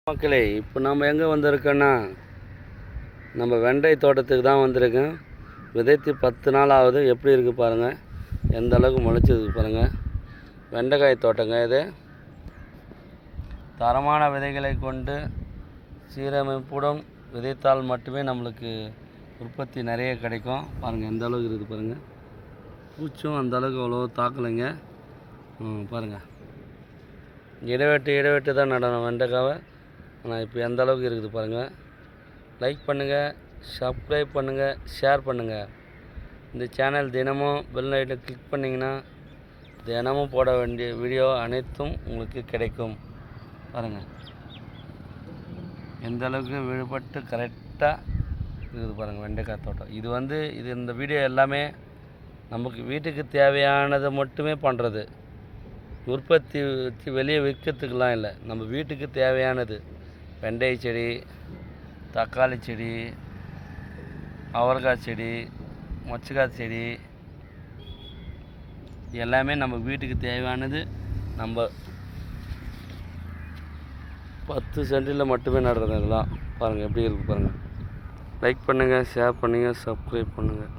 மக்களே, இப்போ நம்ம எங்கே வந்திருக்கோன்னா நம்ம வெண்டை தோட்டத்துக்கு தான் வந்திருக்கேன். விதைத்து 10 நாள் ஆகுது. எப்படி இருக்குது பாருங்கள், எந்த அளவுக்கு முளைச்சிருக்கு பாருங்கள். வெண்டைக்காய் தோட்டங்க இது. தரமான விதைகளை கொண்டு சீரமைப்புடன் விதைத்தால் மட்டுமே நம்மளுக்கு உற்பத்தி நிறைய கிடைக்கும். பாருங்கள் எந்த அளவுக்கு இருக்குது பாருங்கள். பூச்சும் அந்த அளவுக்கு அவ்வளோ தாக்கலைங்க. பாருங்கள், இடைவெட்டு தான் நடணும் வெண்டைக்காவை. ஆனால் இப்போ எந்த அளவுக்கு இருக்குது பாருங்கள். லைக் பண்ணுங்கள், சப்ஸ்கிரைப் பண்ணுங்கள், ஷேர் பண்ணுங்கள். இந்த சேனல் தினமும் பெல் ஐட்டை கிளிக் பண்ணிங்கன்னா தினமும் போட வேண்டிய வீடியோ அனைத்தும் உங்களுக்கு கிடைக்கும். பாருங்கள் எந்த அளவுக்கு விழுபட்டு கரெக்டாக இருக்குது பாருங்கள் வெண்டைக்காய் தோட்டம். இது இந்த வீடியோ எல்லாமே நமக்கு வீட்டுக்கு தேவையானதை மட்டுமே பண்ணுறது. உற்பத்தி வெளியே விற்கிறதுக்கெலாம் இல்லை, நம்ம வீட்டுக்கு தேவையானது. வெண்டை செடி, தக்காளி செடி, அவரைக்காய் செடி, மொச்சக்காய் செடி எல்லாமே நம்ம வீட்டுக்கு தேவையானது. நம்ம 10 சென்டில் மட்டுமே நடுறது இதெல்லாம். பாருங்கள் எப்படி இருக்குது பாருங்கள். லைக் பண்ணுங்கள், ஷேர் பண்ணுங்கள், சப்ஸ்கிரைப் பண்ணுங்கள்.